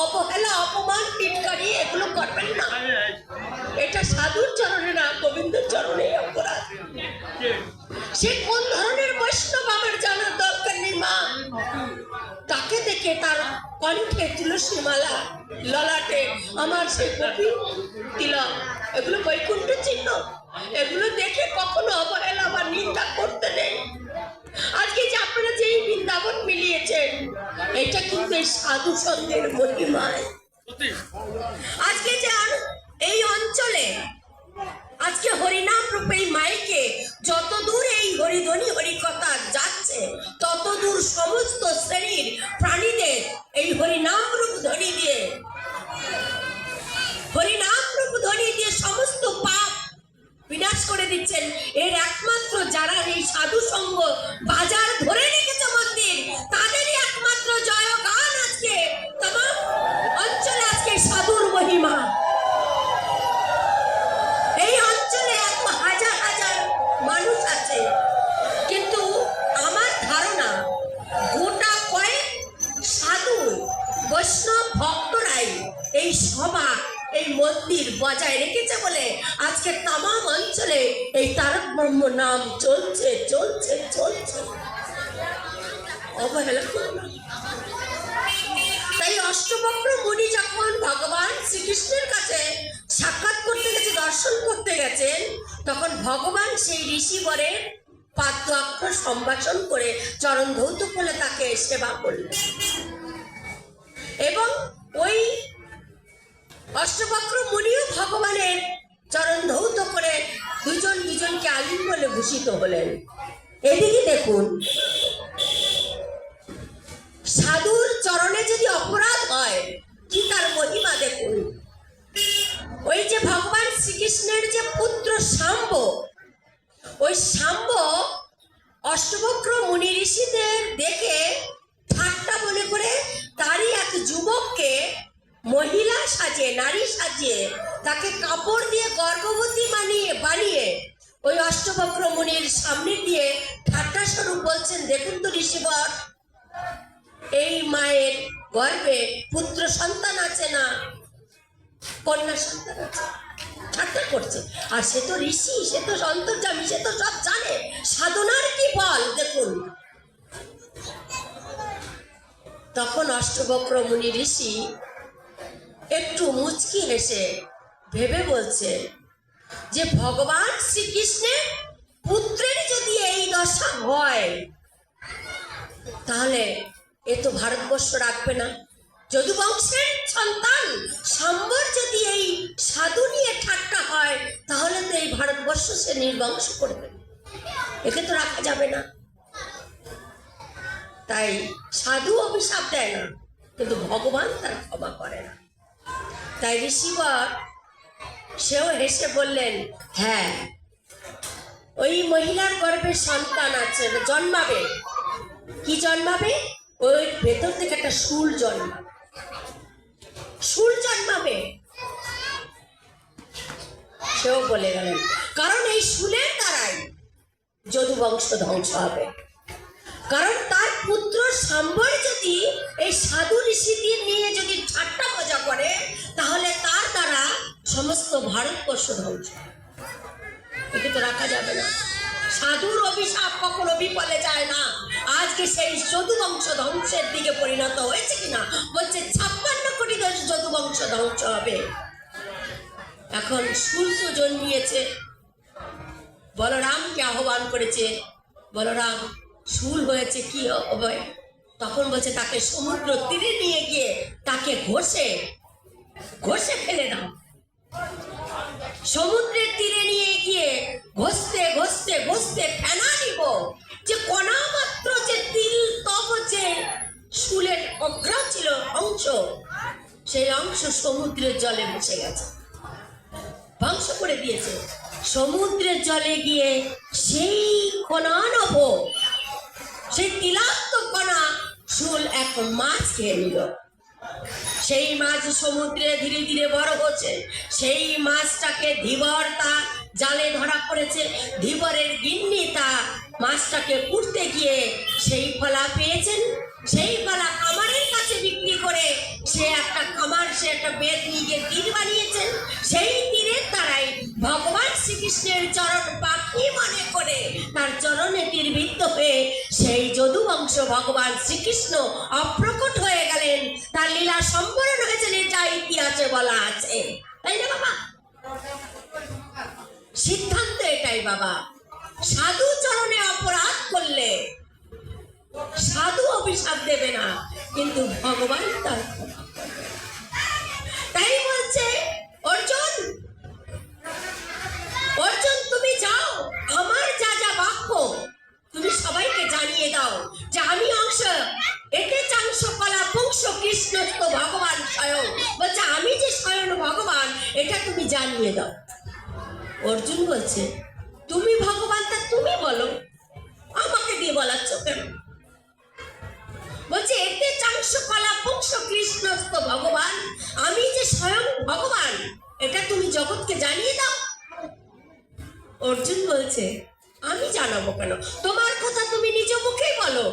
অবহেলা, অপমান, টিটকারি এগুলো করবেন না। এটা সাধুর চরণে না, গোবিন্দের চরণে অপরাধ। সে কোন ধরনের বৈষ্ণব আমার জানার দরকার নেই মা। তাকে দেখে তার কণ্ঠে তুলসী মালা, ললাটে আমার সেই কপি তিলক, এগুলো বৈকুণ্ঠ চিহ্ন। এগুলো দেখে কখনো অবহেলা বা নিন্দা করতে নেই। আজকে যে আপনারা যে বৃন্দাবন মিলিয়েছেন, এটা কিন্তু এই সাধু সঙ্গের মহিমায়। আজকে যে এই অঞ্চলে আজকে হরিনাম রূপে এই মাইকে যতদূর এই হরিধ্বনি হরিকথা যাচ্ছে, ততদূর সমস্ত শ্রেণীর প্রাণীদের এই হরিনাম রূপ ধ্বনি দিয়ে, হরিনাম রূপ ধ্বনি দিয়ে সমস্ত পাপ বিনাশ করে দিচ্ছেন। এর একমাত্র যারা এই সাধু সঙ্গ বাজার ধরে রেখেছে মন্দির, তাদেরই একমাত্র জয়গান আজকে তমাম অঞ্চলে আজকে সাধুর মহিমা। এই অঞ্চলে এত হাজার হাজার মানুষ আছে, কিন্তু আমার ধারণা গোটা কয়েক সাধু বৈষ্ণব ভক্তরাই এই সভা, এই মন্দির বজায় রেখেছে বলে আজকে তামাম অঞ্চলে এই তারক ব্রহ্ম নাম চলছে চলছে চলছে। অবহেলা করুন না। তাই অষ্টবক্র মুনি যখন ভগবান শ্রীকৃষ্ণের কাছে সাক্ষাৎ করতে গেছে, দর্শন করতে গেছেন, তখন ভগবান সেই ঋষিবরের পাদ্য অক্ষর সম্ভাষণ করে চরণ ধৌত করে তাকে সেবা করলেন। এবং ওই অষ্টবক্র মুনিও ভগবানের চরণ ধৌত করে দুজন দুজনকে আলিঙ্গনে ভূষিত হলেন। এদিকে দেখুন, সাধুর চরণে যদি অপরাধ হয়, কি তার মহিমা দেখুন। ওই যে ভগবান শ্রীকৃষ্ণের যে পুত্র শাম্ব, ওই শাম্ব অষ্টবক্র মুনি ঋষিদের দেখে ঠাট্টা মনে করে তারই এক যুবককে মহিলা সাজিয়ে, নারী সাজিয়ে, তাকে কাপড় দিয়ে গর্ভবতী বানিয়ে ওই অষ্টবক্র মুনির সামনে দিয়ে ঠাট্টা স্বরূপ বলছেন, দেখুন তো ঋষিবর, এই মায়ের গর্ভে পুত্র সন্তান আছে না কন্যা সন্তান আছে। ঠাট্টা করছে। আর সে তো ঋষি, সে তো অন্তর্যামী, সে তো সব জানে সাধনার কি ফল দেখুন। তখন অষ্টবক্র মুনি ঋষি একটু মুচকি হেসে ভেবে বলছে যে ভগবান শ্রীকৃষ্ণের পুত্রের যদি এই দশা হয়, তাহলে এ তো ভারতবর্ষ রাখবে না। যদু বংশের সন্তান শাম্বর যদি এই সাধু নিয়ে ঠাট্টা হয়, তাহলে তো এই ভারতবর্ষ সে নির্বংশ করবে, একে তো রাখা যাবে না। তাই সাধু অভিশাপ দেয় না, কিন্তু ভগবান তার ক্ষমা করে না। তাই ঋষিবর সেও হেসে বললেন, হ্যাঁ, ওই মহিলার গর্ভে সন্তান আছে, জন্মাবে। কি জন্মাবে? ওই ভেতর থেকে একটা শুল জন্মাবে, শুল জন্মাবে। সেও বলে গেলেন, কারণ এই শুলের দ্বারাই যদু বংশ ধ্বংস হবে। কারণ তার পুত্র শাম্বর যদি এই সাধু ঋষিদের নিয়ে যদি ঠাট্টা মজা করে, তাহলে তার দ্বারা সমস্ত ভারতবর্ষ ধ্বংস, একে তো রাখা যাবে না। সাধুর অভিশাপ কখনো বিফলে যায় না। আজকে সেই যদু বংশ ধ্বংসের দিকে পরিণত হয়েছে কিনা, বলছে 56 কোটি যদু বংশ ধ্বংস হবে। এখন শুল তো জন্মিয়েছে, বলরামকে আহ্বান করেছে, বলরাম শুল হয়েছে, কি হবে? তখন বলছে তাকে সমুদ্র তীরে নিয়ে গিয়ে তাকে ঘষে ঘষে ফেলে দাও। সমুদ্রের তীরে নিয়ে গিয়ে ঘষতে ঘষতে ঘষতে ফেনা নিব, যে কণা মাত্র যে তিল তব যে শুলের অগ্র ছিল অংশ, সেই অংশ সমুদ্রের জলে মিশে গেছে, ধ্বংস করে দিয়েছে। সমুদ্রের জলে গিয়ে সেই কণা নব, সেই তিলাক্ত কণা শুল এক মাছ খেয়ে নিল। সেই মাছ সমুদ্রে ধীরে ধীরে বড় হচ্ছে। সেই মাছটাকে ধীবর তা জালে ধরা পড়েছে। ধীবরের গিন্নি তা মাছটাকে কুড়তে গিয়ে সেই ফলা পেয়েছেন। সেই ফলা কামারের কাছে বিক্রি করে সে একটা পাশে একটা বেদ নিয়ে গিয়ে তীর বানিয়েছেন, সেই তীরের দ্বারাই ভগবান শ্রীকৃষ্ণের চরণ পাখি মনে করে তার চরণে তীরবিদ্ধ হয়ে সেই যদুবংশ ভগবান শ্রীকৃষ্ণ অপ্রকট হয়ে গেলেন, তার লীলা সম্পূর্ণ হয়েছেন, এটা ইতিহাসে বলা আছে, তাই না বাবা? সিদ্ধান্ত এটাই বাবা, সাধু চরণে অপরাধ করলে সাধু অভিশাপ দেবে না, কিন্তু ভগবান তার। তাই বলছে অর্জুন, অর্জুন তুমি যাও, আমার যা যা বাক্য তুমি সবাইকে জানিয়ে দাও যে আমি অংশ এতে চাংশ কলা পুংস কৃষ্ণ তো ভগবান স্বয়ং, বলছে আমি যে স্বয়ং ভগবান এটা তুমি জানিয়ে দাও। অর্জুন বলছে তুমি ভগবান, তা তুমি বলো, আমাকে দিয়ে বলাচ্ছ কেন? বলছে এতে চাংশ কলা পুংস কৃষ্ণ তো ভগবান, আমি যে স্বয়ং ভগবান এটা তুমি জগৎকে জানিয়ে দাও। অর্জুন বলছে আমি জানাবো কেন, তোমার কথা তুমি নিজ মুখেই বলো।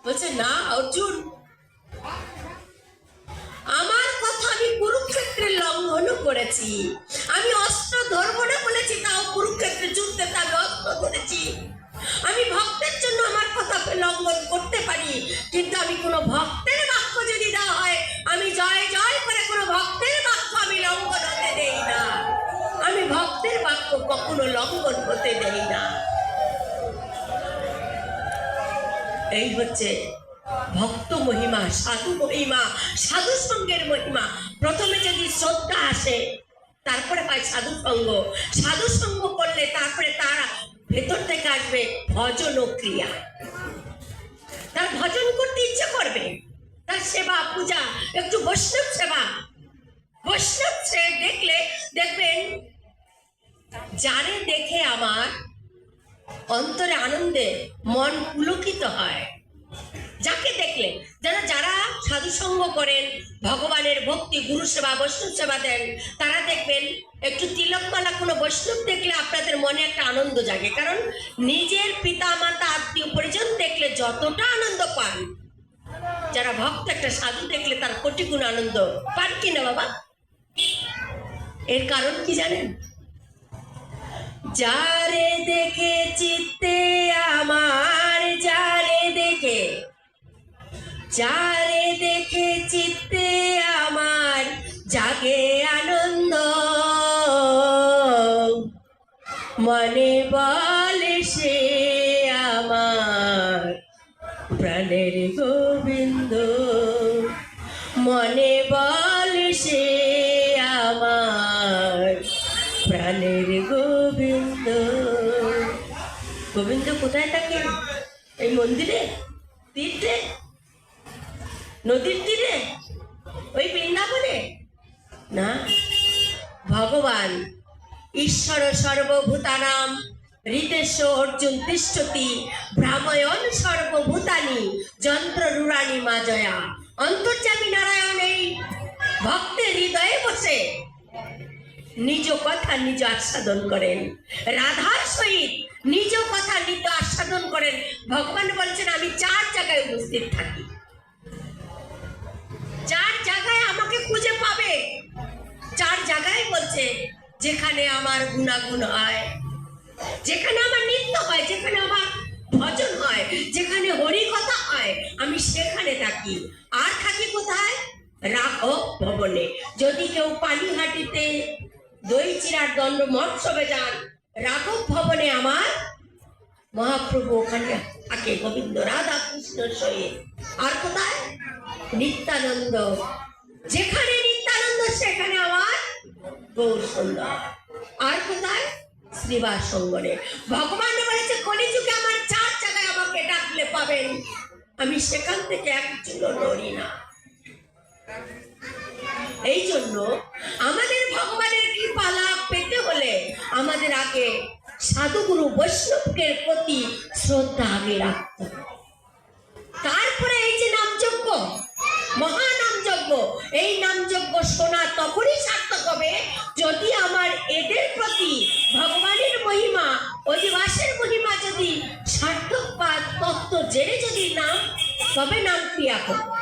বলছে না অর্জুন, আমার কথা আমি কুরুক্ষেত্রের লঙ্ঘনও করেছি, আমি অস্ত্র ধরবো না বলেছি, তাও কুরুক্ষেত্রে যুদ্ধে আমি অস্ত্র ধরেছি। আমি ভক্তের জন্য আমার কথা লঙ্ঘন করতে পারি, কিন্তু আমি কোনো ভক্তের বাক্য যদি দেওয়া হয়, আমি জয় জয় করে কোনো ভক্তের বাক্য আমি লঙ্ঘন হতে দেই না, আমি ভক্তের বাক্য কখনো লঙ্ঘন হতে দেই না। এই হচ্ছে ভক্ত মহিমা, সাধু মহিমা, সাধু সঙ্গের মহিমা। প্রথমে যদি শ্রদ্ধা আসে তারপরে পায় সাধু সঙ্গ, সাধু সঙ্গ করলে তারপরে তার ভেতর থেকে আসবে ভজন ও ক্রিয়া, তার ভজন করতে ইচ্ছে করবে, তার সেবা পূজা, একটু বৈষ্ণব সেবা, বৈষ্ণব সে দেখলে দেখবেন যারে দেখে আমার অন্তরে আনন্দে মন পুলকিত হয়, যাকে দেখলে যারা সাধু সঙ্গ করেন, ভগবানের ভক্তি, গুরু সেবা, বৈষ্ণব সেবা দেন, তারা দেখবেন একটু তিলকমালা কোনো বৈষ্ণব দেখলে আপনাদের মনে একটা আনন্দ জাগে, কারণ নিজের পিতা মাতা আত্মীয় পরিজন দেখলে যতটা আনন্দ পান, যারা ভক্ত একটা সাধু দেখলে তার কোটি গুণ আনন্দ পান কিনা বাবা? এর কারণ কি জানেন? যারে দেখে চিত্তে আমার, যারে দেখে চিত্তে আমার জাগে আনন্দ, মনে বলে সে আমার প্রাণের গোবিন্দ, মনে বলে সে আমার প্রাণের গোবিন্দ। গোবিন্দ কোথায় থাকে? এই মন্দিরে, তীরে, নদীর তীরে, ওই বৃন্দাবনে না, ভগবান ঈশ্বর সর্বভূতানাম হৃদেশ অর্জুন তিষ্ঠতি ভ্রাময়ন সর্বভূতানি যন্ত্র রূঢ়ানি মাজয়া। অন্তর্যামী নারায়ণ এই ভক্তের হৃদয়ে বসে নিজ কথা নিজ আস্বাদন করেন, রাধার সহিত নিজ কথা নিজ আস্বাদন করেন। ভগবান বলছেন আমি 4 জায়গায় উপস্থিত থাকি, 4 জায়গায় আমাকে খুঁজে পাবে। 4 জায়গায় বলছে যেখানে আমার গুণাগুণ হয়, যেখানে আমার নৃত্য হয়, যেখানে আমার ভজন হয়, যেখানে হরি কথা হয়, আমি সেখানে থাকি। আর থাকি কোথায়? রাঘব ভবনে। যদি কেউ পানিহাটিতে দই চিরার দণ্ড মহোৎসবে যান, রাঘব ভবনে আমার মহাপ্রভু ওখানে থাকে, গোবিন্দ রাধা কৃষ্ণর সহিত। আর কোথায়? নিত্যানন্দ, যেখানে নিত্যানন্দ সেখানে আমার গৌর সুন্দর। আর কোথায়? শ্রীবাস সঙ্গরে। ভগবান বলেছে কলিযুগে আমার 4 জায়গায় আমাকে ডাকলে পাবেন, আমি সেখান থেকে এক চুলো নড়ি না। এই জন্য আমাদের ভগবানের কৃপা লাভ পেতে হলে আমাদের আগে সাধুগুরু বৈষ্ণবের প্রতি শ্রদ্ধা আগে রাখতে হবে। তারপরে এই যে নামযজ্ঞ, মহানামযজ্ঞ, এই নামযজ্ঞ শোনা তখনই সার্থক হবে যদি আমার এদের প্রতি ভগবানের মহিমা, অধিবাসের মহিমা যদি সার্থক পায়, তত্ত্ব জেনে যদি নাম, তবে নাম ক্রিয়া করবে।